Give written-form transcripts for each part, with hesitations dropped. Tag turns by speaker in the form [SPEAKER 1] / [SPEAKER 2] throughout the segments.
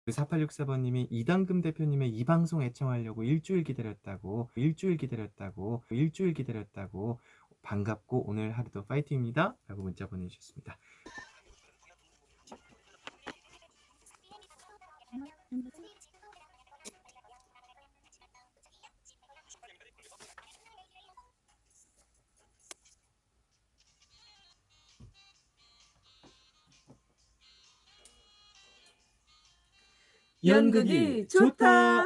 [SPEAKER 1] 4864번님이 이당금 대표님의 이 방송 애청하려고 일주일 기다렸다고 반갑고 오늘 하루도 파이팅입니다 라고 문자 보내주셨습니다. 연극이 좋다.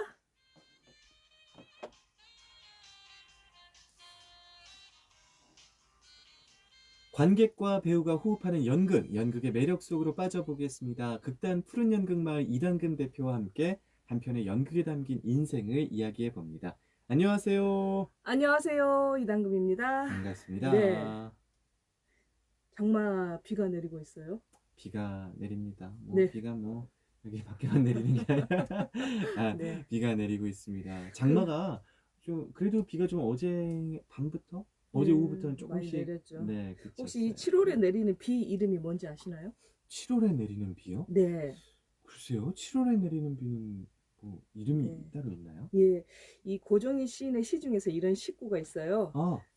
[SPEAKER 1] 관객과 배우가 호흡하는 연극의 매력 속으로 빠져보겠습니다. 극단 푸른 연극마을 이당금 대표와 함께 한편의 연극에 담긴 인생을 이야기해봅니다. 안녕하세요.
[SPEAKER 2] 안녕하세요. 이당금입니다.
[SPEAKER 1] 반갑습니다.
[SPEAKER 2] 네. 장마 비가 내리고 있어요.
[SPEAKER 1] 비가 내립니다.
[SPEAKER 2] 네.
[SPEAKER 1] 비가 여기 밖에만 내리는 게 아니라
[SPEAKER 2] 네.
[SPEAKER 1] 비가 내리고 있습니다. 장마가 좀 그래도 비가 좀 어제 밤부터 어제 오후부터는 조금씩
[SPEAKER 2] 내렸죠.
[SPEAKER 1] 네,
[SPEAKER 2] 혹시 7월에 내리는 비 이름이 뭔지 아시나요?
[SPEAKER 1] 7월에 내리는 비요?
[SPEAKER 2] 네.
[SPEAKER 1] 글쎄요. 7월에 내리는 비는 뭐 이름이 따로 있나요?
[SPEAKER 2] 예, 이 고정희 시인의 시 중에서 이런 시구가 있어요.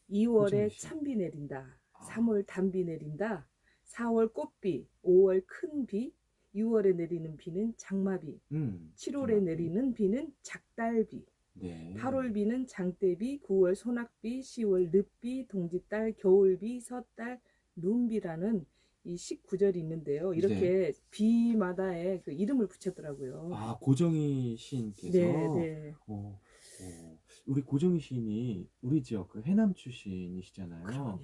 [SPEAKER 2] 2월에 찬비 내린다. 3월 단비 내린다. 4월 꽃비, 5월 큰비, 6월에 내리는 비는 장마비, 7월에 내리는 비는 작달비,
[SPEAKER 1] 네.
[SPEAKER 2] 8월 비는 장대비, 9월 소낙비, 10월 늦비, 동짓달, 겨울비, 섣달, 눈비라는 이 19절이 있는데요. 이렇게 비마다의 그 이름을 붙였더라고요.
[SPEAKER 1] 고정희 시인께서.
[SPEAKER 2] 네.
[SPEAKER 1] 우리 고정희 시인이 우리 지역 그 해남 출신이시잖아요.
[SPEAKER 2] 그럼요.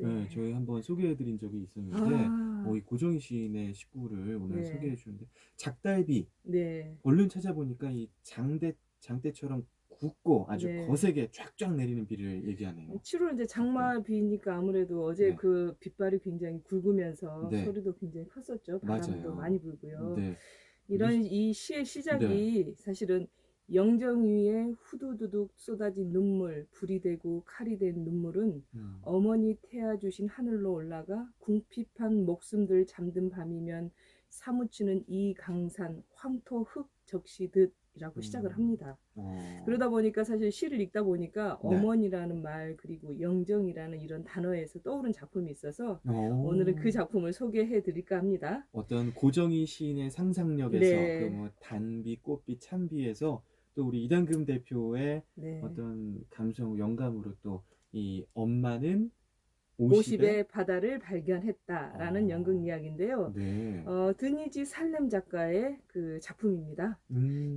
[SPEAKER 1] 네, 저희 한번 소개해드린 적이 있었는데 이 고정희 시인의 시구를 오늘 소개해 주는데 작달비. 얼른 찾아보니까 이 장대처럼 굵고 아주 거세게 쫙쫙 내리는 비를 얘기하네요. 7월
[SPEAKER 2] 이제 장마 비니까 아무래도 어제 그 빗발이 굉장히 굵으면서 소리도 굉장히 컸었죠. 바람도 많이 불고요. 이런 이 시의 시작이 사실은 영정위에 후두두둑 쏟아진 눈물, 불이 되고 칼이 된 눈물은 어머니 태아 주신 하늘로 올라가 궁핍한 목숨들 잠든 밤이면 사무치는 이 강산 황토 흙 적시듯 이라고 시작을 합니다. 그러다 보니까 사실 시를 읽다 보니까 어머니라는 말 그리고 영정이라는 이런 단어에서 떠오른 작품이 있어서 오늘은 그 작품을 소개해 드릴까 합니다.
[SPEAKER 1] 어떤 고정희 시인의 상상력에서 그 단비, 꽃비, 찬비에서 또 우리 이당금 대표의 어떤 감성, 영감으로 또 이 엄마는
[SPEAKER 2] 50의 바다를 발견했다라는 연극 이야기인데요. 드니지 살렘 작가의 그 작품입니다.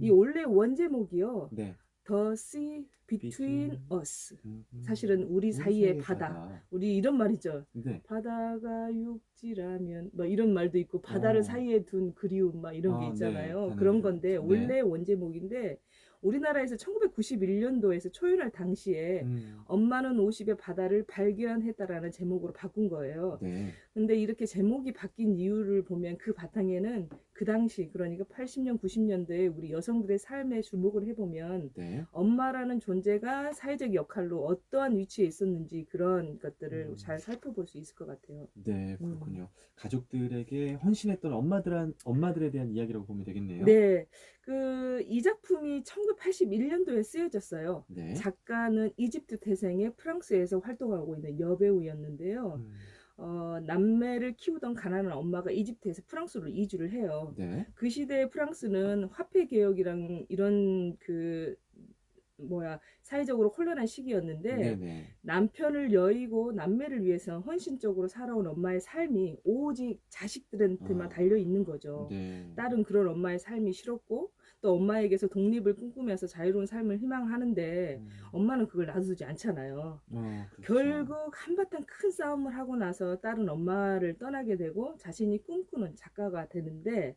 [SPEAKER 2] 이 원래 원제목이요. The Sea Between Us. 사실은 우리 사이의 바다. 우리 이런 말이죠. 바다가 육지라면 뭐 이런 말도 있고 바다를 사이에 둔 그리움 막 이런 게 있잖아요. 그런 건데 원래 원제목인데 우리나라에서 1991년도에서 초연할 당시에 엄마는 50의 바다를 발견했다라는 제목으로 바꾼 거예요. 근데 이렇게 제목이 바뀐 이유를 보면 그 바탕에는 그 당시 그러니까 80년 90년대에 우리 여성들의 삶에 주목을 해보면 엄마라는 존재가 사회적 역할로 어떠한 위치에 있었는지 그런 것들을 잘 살펴볼 수 있을 것 같아요.
[SPEAKER 1] 네, 그렇군요. 가족들에게 헌신했던 엄마들에 대한 이야기라고 보면 되겠네요.
[SPEAKER 2] 네, 이 작품이 1981년도에 쓰여졌어요. 작가는 이집트 태생의 프랑스에서 활동하고 있는 여배우였는데요. 남매를 키우던 가난한 엄마가 이집트에서 프랑스로 이주를 해요. 그 시대의 프랑스는 화폐 개혁이랑 이런 사회적으로 혼란한 시기였는데 남편을 여의고 남매를 위해서 헌신적으로 살아온 엄마의 삶이 오직 자식들한테만 달려 있는 거죠. 딸은 그런 엄마의 삶이 싫었고 또 엄마에게서 독립을 꿈꾸면서 자유로운 삶을 희망하는데 엄마는 그걸 놔두지 않잖아요. 결국 한바탕 큰 싸움을 하고 나서 딸은 엄마를 떠나게 되고 자신이 꿈꾸는 작가가 되는데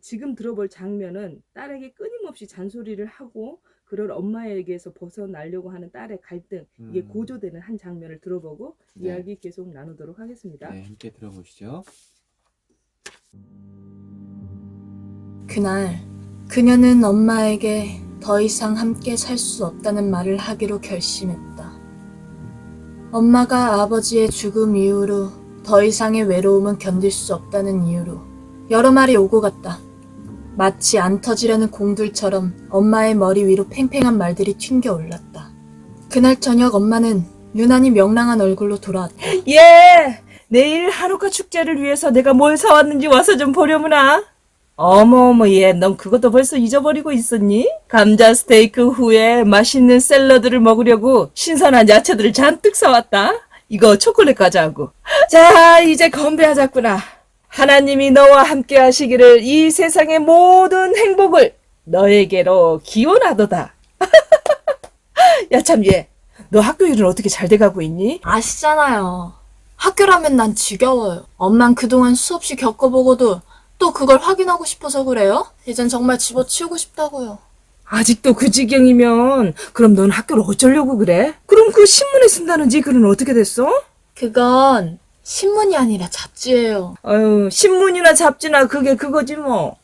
[SPEAKER 2] 지금 들어볼 장면은 딸에게 끊임없이 잔소리를 하고 그런 엄마에게서 벗어나려고 하는 딸의 갈등 이게 고조되는 한 장면을 들어보고 이야기 계속 나누도록 하겠습니다.
[SPEAKER 1] 네, 함께 들어보시죠.
[SPEAKER 3] 그날 그녀는 엄마에게 더 이상 함께 살 수 없다는 말을 하기로 결심했다. 엄마가 아버지의 죽음 이후로 더 이상의 외로움은 견딜 수 없다는 이유로 여러 말이 오고 갔다. 마치 안 터지려는 공들처럼 엄마의 머리 위로 팽팽한 말들이 튕겨 올랐다. 그날 저녁 엄마는 유난히 명랑한 얼굴로 돌아왔다.
[SPEAKER 2] 예! 내일 한우카 축제를 위해서 내가 뭘 사왔는지 와서 좀 보려무나. 어머어머, 얘, 넌 그것도 벌써 잊어버리고 있었니? 감자 스테이크 후에 맛있는 샐러드를 먹으려고 신선한 야채들을 잔뜩 사왔다. 이거 초콜릿 과자하고. 자, 이제 건배하자꾸나. 하나님이 너와 함께 하시기를 이 세상의 모든 행복을 너에게로 기원하도다. 야, 참, 얘, 너 학교 일은 어떻게 잘 돼가고 있니?
[SPEAKER 3] 아시잖아요. 학교라면 난 지겨워요. 엄만 그동안 수없이 겪어보고도 또 그걸 확인하고 싶어서 그래요? 이젠 정말 집어치우고 싶다고요.
[SPEAKER 2] 아직도 그 지경이면 그럼 넌 학교를 어쩌려고 그래? 그럼 그 신문에 쓴다는 지 글은 어떻게 됐어?
[SPEAKER 3] 그건 신문이 아니라 잡지예요.
[SPEAKER 2] 아유, 신문이나 잡지나 그게 그거지 뭐.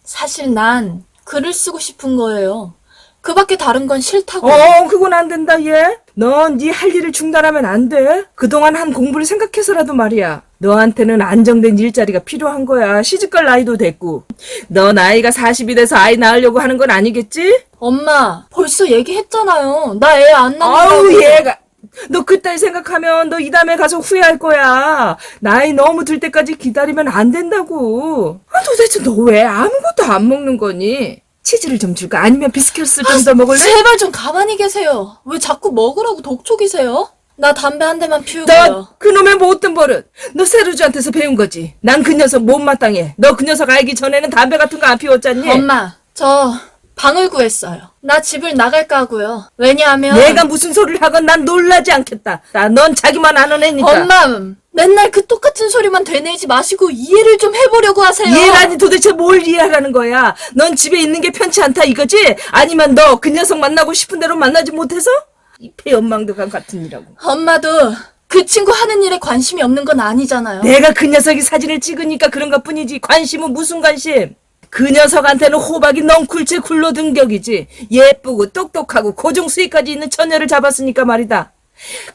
[SPEAKER 3] 사실 난 글을 쓰고 싶은 거예요. 그 밖에 다른 건 싫다고.
[SPEAKER 2] 그건 안 된다, 얘. 넌 네 할 일을 중단하면 안 돼. 그동안 한 공부를 생각해서라도 말이야. 너한테는 안정된 일자리가 필요한 거야. 시집갈 나이도 됐고. 너 나이가 40이 돼서 아이 낳으려고 하는 건 아니겠지?
[SPEAKER 3] 엄마, 벌써 얘기했잖아요. 나 애 안 낳는다고.
[SPEAKER 2] 아우, 얘가. 너 그따위 생각하면 너 이 다음에 가서 후회할 거야. 나이 너무 들 때까지 기다리면 안 된다고. 도대체 너 왜 아무것도 안 먹는 거니? 치즈를 좀 줄까? 아니면 비스킷을 좀 더 먹을래?
[SPEAKER 3] 제발 좀 가만히 계세요. 왜 자꾸 먹으라고 독촉이세요? 나 담배 한 대만 피우고요.
[SPEAKER 2] 너 그놈의 못된 버릇. 너 세르주한테서 배운 거지. 난 그 녀석 못마땅해. 너 그 녀석 알기 전에는 담배 같은 거 안 피웠잖니?
[SPEAKER 3] 엄마, 저 방을 구했어요. 나 집을 나갈까 하고요. 왜냐하면
[SPEAKER 2] 내가 무슨 소리를 하건 난 놀라지 않겠다. 넌 자기만 아는 애니까.
[SPEAKER 3] 엄마, 맨날 그 똑같은 소리만 되뇌지 마시고 이해를 좀 해보려고 하세요.
[SPEAKER 2] 이해라니 도대체 뭘 이해하라는 거야? 넌 집에 있는 게 편치 않다 이거지? 아니면 너 그 녀석 만나고 싶은 대로 만나지 못해서? 이 폐연망덕한 같은 이라고.
[SPEAKER 3] 엄마도 그 친구 하는 일에 관심이 없는 건 아니잖아요.
[SPEAKER 2] 내가 그 녀석이 사진을 찍으니까 그런 것 뿐이지. 관심은 무슨 관심? 그 녀석한테는 호박이 넝쿨째 굴러 등격이지. 예쁘고 똑똑하고 고정 수익까지 있는 처녀를 잡았으니까 말이다.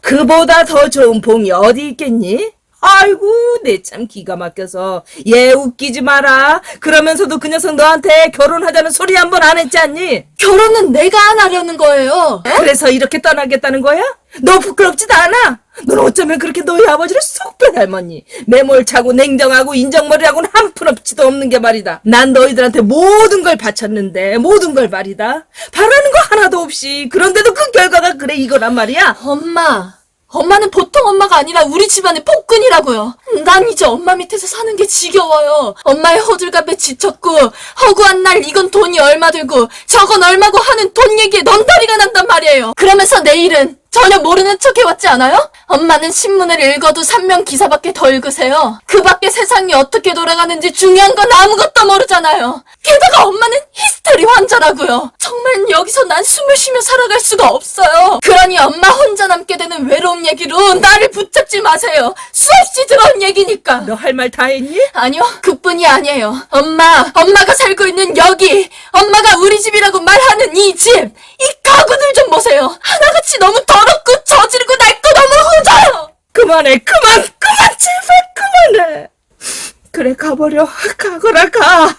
[SPEAKER 2] 그보다 더 좋은 봉이 어디 있겠니? 아이고, 내 참 기가 막혀서. 얘 웃기지 마라. 그러면서도 그 녀석 너한테 결혼하자는 소리 한 번 안 했지 않니?
[SPEAKER 3] 결혼은 내가 안 하려는 거예요.
[SPEAKER 2] 그래서 이렇게 떠나겠다는 거야? 너 부끄럽지도 않아? 넌 어쩌면 그렇게 너희 아버지를 쏙 빼닮았니? 매몰차고 냉정하고 인정머리하고는 한 푼 없지도 없는 게 말이다. 난 너희들한테 모든 걸 바쳤는데 모든 걸 말이다. 바라는 거 하나도 없이. 그런데도 그 결과가 그래 이거란 말이야.
[SPEAKER 3] 엄마는 보통 엄마가 아니라 우리 집안의 폭군이라고요. 난 이제 엄마 밑에서 사는 게 지겨워요. 엄마의 호들갑에 지쳤고 허구한 날 이건 돈이 얼마 들고 저건 얼마고 하는 돈 얘기에 넌다리가 난단 말이에요. 그러면서 내일은 전혀 모르는 척 해왔지 않아요? 엄마는 신문을 읽어도 산면 기사밖에 더 읽으세요. 그 밖에 세상이 어떻게 돌아가는지 중요한 건 아무것도 모르잖아요. 게다가 엄마는 히스테리 환자라고요. 정말 여기서 난 숨을 쉬며 살아갈 수가 없어요. 그러니 엄마 혼자 남게 되는 외로움 얘기로 나를 붙잡지 마세요. 수없이 들어온 얘기니까.
[SPEAKER 2] 너 할 말 다 했니?
[SPEAKER 3] 아니요, 그뿐이 아니에요. 엄마가 살고 있는 여기, 엄마가 우리 집이라고 말하는 이 집, 이 가구들 좀 보세요. 하나같이 너무 더럽고 저지르고 낡고 너무 후져요.
[SPEAKER 2] 그만해, 그만, 제발 그만해. 그래, 가버려. 가거라, 가.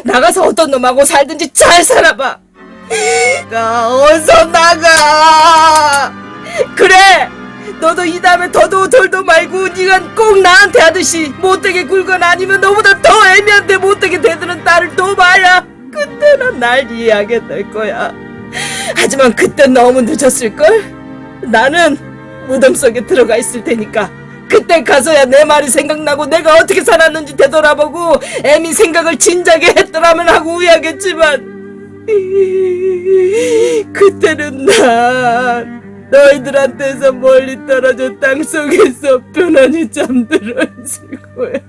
[SPEAKER 2] 나가서 어떤 놈하고 살든지 잘 살아봐. 어서 나가. 그래, 너도 이 다음에 더도 덜도 말고 네가 꼭 나한테 하듯이 못되게 굴거나 아니면 너보다 더 애미한테 못되게 대드는 딸을 또 봐야 그때는 날 이해하게 될 거야. 하지만 그때 너무 늦었을걸? 나는 무덤 속에 들어가 있을 테니까 그때 가서야 내 말이 생각나고 내가 어떻게 살았는지 되돌아보고 애미 생각을 진작에 했더라면 하고 후회하겠지만 그때는 난 너희들한테서 멀리 떨어져 땅속에서 편안히 잠들어 있을 거야.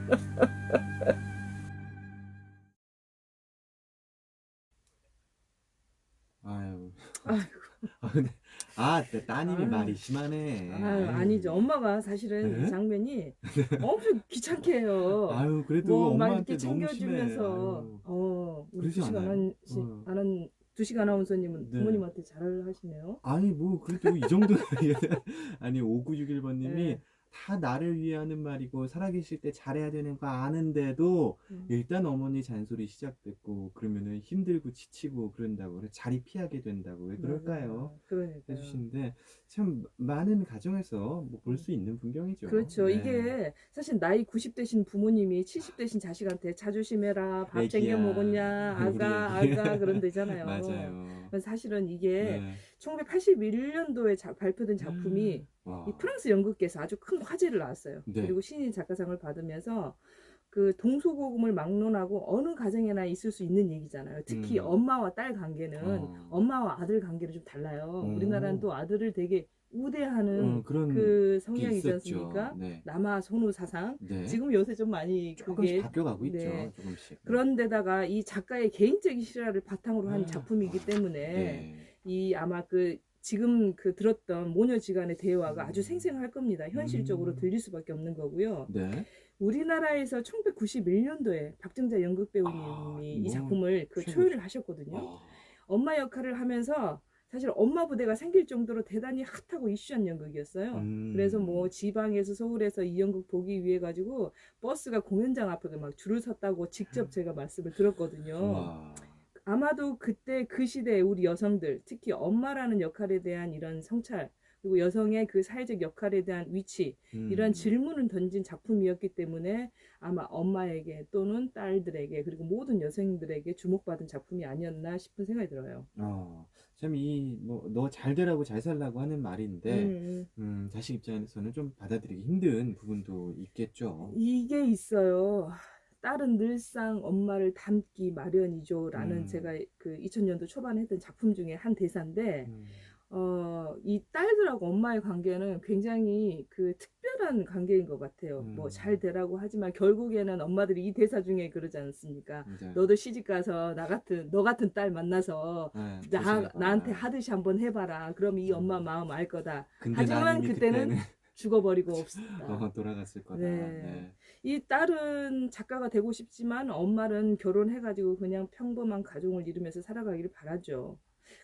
[SPEAKER 1] 따님이 말이 심하네.
[SPEAKER 2] 아니죠. 엄마가 사실은
[SPEAKER 1] 네?
[SPEAKER 2] 이 장면이 엄청 귀찮게 해요.
[SPEAKER 1] 그래도
[SPEAKER 2] 막
[SPEAKER 1] 엄마한테
[SPEAKER 2] 이렇게
[SPEAKER 1] 너무
[SPEAKER 2] 챙겨주면서
[SPEAKER 1] 심해.
[SPEAKER 2] 우리
[SPEAKER 1] 그러지 않아요?
[SPEAKER 2] 두식 아나운서님은
[SPEAKER 1] 네.
[SPEAKER 2] 부모님한테 잘 하시네요.
[SPEAKER 1] 그래도 이 정도는. 5961번님이
[SPEAKER 2] 네.
[SPEAKER 1] 다 나를 위해 하는 말이고 살아계실 때 잘해야 되는 거 아는데도 일단 어머니 잔소리 시작됐고 그러면은 힘들고 지치고 그런다고 그래 자리 피하게 된다고 왜 그럴까요? 해주시는데 참 많은 가정에서 뭐 볼 수 있는 풍경이죠.
[SPEAKER 2] 그렇죠.
[SPEAKER 1] 네.
[SPEAKER 2] 이게 사실 나이 90대신 부모님이 70대신 자식한테 자주심해라, 밥 챙겨 먹었냐, 아가 그런 데잖아요.
[SPEAKER 1] 맞아요.
[SPEAKER 2] 사실은 이게 1981년도에 발표된 작품이 이 프랑스 연극계에서 아주 큰 화제를 낳았어요.
[SPEAKER 1] 네.
[SPEAKER 2] 그리고 신인 작가상을 받으면서 그 동서고금을 막론하고 어느 가정에나 있을 수 있는 얘기잖아요. 특히 엄마와 딸 관계는 엄마와 아들 관계는 좀 달라요. 우리나라는 또 아들을 되게 우대하는 그 성향이지 않습니까? 네. 남아 선호 사상. 네. 지금 요새 좀 많이
[SPEAKER 1] 조금씩 바뀌어가고 있죠. 조금씩.
[SPEAKER 2] 그런데다가 이 작가의 개인적인 실화를 바탕으로 한 작품이기 때문에 이 아마 그 지금 그 들었던 모녀지간의 대화가 아주 생생할 겁니다. 현실적으로 들릴 수밖에 없는 거고요. 네. 우리나라에서 1991년도에 박정자 연극 배우님이 이 작품을 그 초연을 하셨거든요. 엄마 역할을 하면서 사실 엄마 부대가 생길 정도로 대단히 핫하고 이슈한 연극이었어요. 그래서 뭐 지방에서 서울에서 이 연극 보기 위해 가지고 버스가 공연장 앞에 막 줄을 섰다고 직접 제가 말씀을 들었거든요. 아마도 그때 그 시대에 우리 여성들, 특히 엄마라는 역할에 대한 이런 성찰, 그리고 여성의 그 사회적 역할에 대한 위치, 이런 질문을 던진 작품이었기 때문에 아마 엄마에게 또는 딸들에게 그리고 모든 여성들에게 주목받은 작품이 아니었나 싶은 생각이 들어요.
[SPEAKER 1] 참 뭐 너 잘 되라고 잘 살라고 하는 말인데 자식 입장에서는 좀 받아들이기 힘든 부분도 있겠죠.
[SPEAKER 2] 이게 있어요. 딸은 늘상 엄마를 닮기 마련이죠 라는 제가 그 2000년도 초반에 했던 작품 중에 한 대사인데 이 딸들하고 엄마의 관계는 굉장히 그 특별한 관계인 것 같아요. 뭐 잘 되라고 하지만 결국에는 엄마들이 이 대사 중에 그러지 않습니까? 너도 시집 가서 너 같은 딸 만나서 나한테 하듯이 한번 해봐라. 그럼 이 엄마 마음 알 거다. 하지만 그때는 죽어버리고 없다.
[SPEAKER 1] 돌아갔을 거다.
[SPEAKER 2] 네. 이 딸은 작가가 되고 싶지만 엄마는 결혼해가지고 그냥 평범한 가정을 이루면서 살아가기를 바라죠.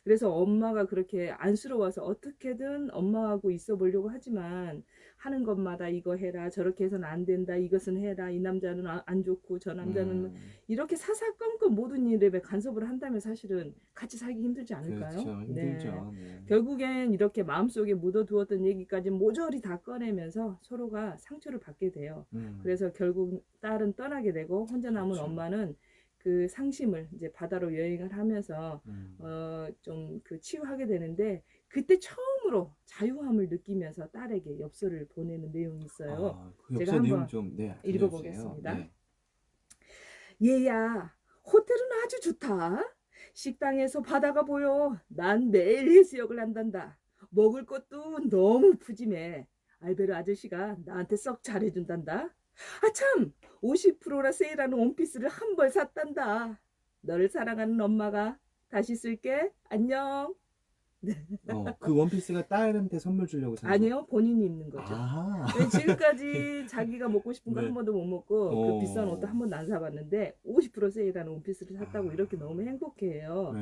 [SPEAKER 2] 그래서 엄마가 그렇게 안쓰러워서 어떻게든 엄마하고 있어 보려고 하지만 하는 것마다 이거 해라 저렇게 해서는 안 된다 이것은 해라 이 남자는 안 좋고 저 남자는 이렇게 사사건건 모든 일에 간섭을 한다면 사실은 같이 살기 힘들지 않을까요?
[SPEAKER 1] 그렇죠. 힘들죠. 네.
[SPEAKER 2] 결국엔 이렇게 마음속에 묻어두었던 얘기까지 모조리 다 꺼내면서 서로가 상처를 받게 돼요. 그래서 결국 딸은 떠나게 되고 혼자 남은 엄마는 그 상심을 이제 바다로 여행을 하면서 좀 그 치유하게 되는데 그때 처음으로 자유함을 느끼면서 딸에게 엽서를 보내는 내용이 있어요.
[SPEAKER 1] 그 제가 한번 좀
[SPEAKER 2] 읽어보겠습니다. 네. 얘야, 호텔은 아주 좋다. 식당에서 바다가 보여. 난 매일 해수욕을 한단다. 먹을 것도 너무 푸짐해. 알베르 아저씨가 나한테 썩 잘해준단다. 아참 50%나 세일하는 원피스를 한 벌 샀단다. 너를 사랑하는 엄마가 다시 쓸게. 안녕.
[SPEAKER 1] 그 원피스가 딸한테 선물 주려고 산
[SPEAKER 2] 아니요, 본인이 입는 거죠. 지금까지 자기가 먹고 싶은 거 한 번도 못 먹고 그 비싼 옷도 한 번도 안 사봤는데 50% 세일하는 원피스를 샀다고 이렇게 너무 행복해해요.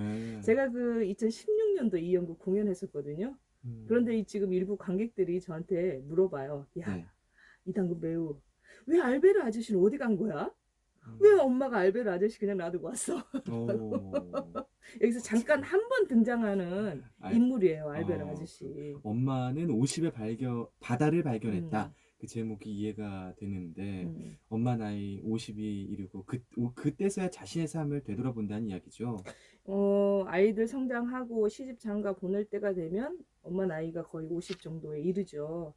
[SPEAKER 2] 제가 그 2016년도 이 연극 공연했었거든요. 그런데 지금 일부 관객들이 저한테 물어봐요. 야, 이당근 배우 왜 알베르 아저씨는 어디 간 거야? 왜 엄마가 알베르 아저씨 그냥 놔두고 왔어? 여기서 잠깐 한 번 등장하는 인물이에요. 알베르 아저씨.
[SPEAKER 1] 엄마는 50에 바다를 발견했다. 그 제목이 이해가 되는데 엄마 나이 50이 이르고 그때서야 자신의 삶을 되돌아본다는 이야기죠.
[SPEAKER 2] 아이들 성장하고 시집 장가 보낼 때가 되면 엄마 나이가 거의 50 정도에 이르죠.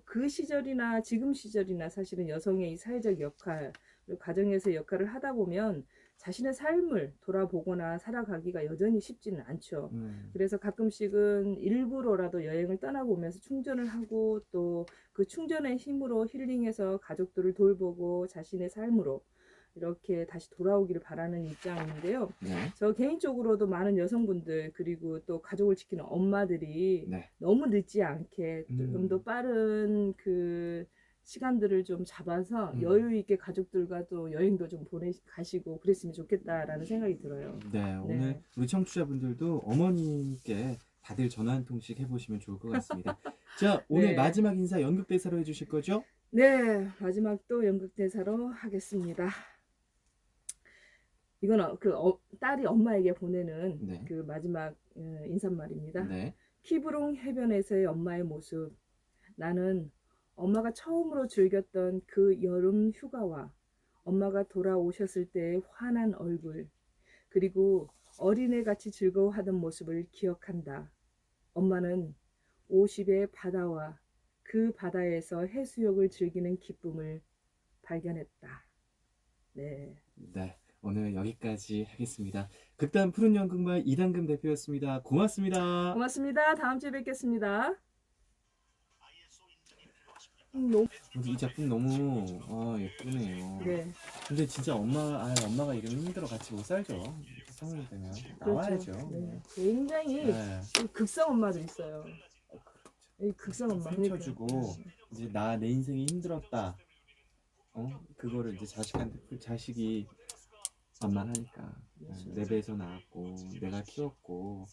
[SPEAKER 2] 그 시절이나 지금 시절이나 사실은 여성의 이 사회적 역할, 가정에서 역할을 하다 보면 자신의 삶을 돌아보거나 살아가기가 여전히 쉽지는 않죠. 그래서 가끔씩은 일부러라도 여행을 떠나보면서 충전을 하고 또 그 충전의 힘으로 힐링해서 가족들을 돌보고 자신의 삶으로 이렇게 다시 돌아오기를 바라는 입장인데요. 저 개인적으로도 많은 여성분들 그리고 또 가족을 지키는 엄마들이 너무 늦지 않게 좀 더 빠른 그 시간들을 좀 잡아서 여유 있게 가족들과 또 여행도 좀 가시고 그랬으면 좋겠다라는 생각이 들어요.
[SPEAKER 1] 오늘 우리 청취자분들도 어머님께 다들 전화 한 통씩 해보시면 좋을 것 같습니다. 자, 오늘
[SPEAKER 2] 네.
[SPEAKER 1] 마지막 인사 연극대사로 해주실 거죠?
[SPEAKER 2] 네, 마지막도 연극대사로 하겠습니다. 이건 딸이 엄마에게 보내는
[SPEAKER 1] 네.
[SPEAKER 2] 그 마지막 인사말입니다.
[SPEAKER 1] 네.
[SPEAKER 2] 키브롱 해변에서의 엄마의 모습. 나는 엄마가 처음으로 즐겼던 그 여름 휴가와 엄마가 돌아오셨을 때의 환한 얼굴, 그리고 어린애같이 즐거워하던 모습을 기억한다. 엄마는 50의 바다와 그 바다에서 해수욕을 즐기는 기쁨을 발견했다. 네.
[SPEAKER 1] 네. 오늘 여기까지 하겠습니다. 극단 푸른 연극마을 이당금 대표였습니다. 고맙습니다.
[SPEAKER 2] 고맙습니다. 다음 주에 뵙겠습니다.
[SPEAKER 1] 이 작품 너무 예쁘네요.
[SPEAKER 2] 네.
[SPEAKER 1] 근데 진짜 엄마가 이러면 힘들어 같이 못 살죠. 상황이 되면 나와야죠.
[SPEAKER 2] 그렇죠. 네. 굉장히 극성 엄마도 있어요. 이 극성 엄마.
[SPEAKER 1] 상처 주고 이제 내 인생이 힘들었다. 그거를 이제 자식이 만만하니까 내 배에서 나왔고 내가 키웠고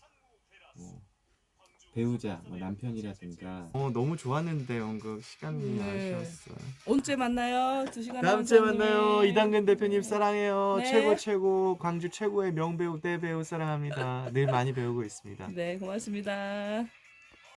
[SPEAKER 1] 배우자 남편이라든가 너무 좋았는데 연극 시간이 아쉬웠어요.
[SPEAKER 2] 언제 만나요? 2시간
[SPEAKER 1] 다음 주에 만나요. 이당근 대표님 사랑해요.
[SPEAKER 2] 네.
[SPEAKER 1] 최고 광주 최고의 명배우 대배우 사랑합니다. 늘 많이 배우고 있습니다.
[SPEAKER 2] 네, 고맙습니다.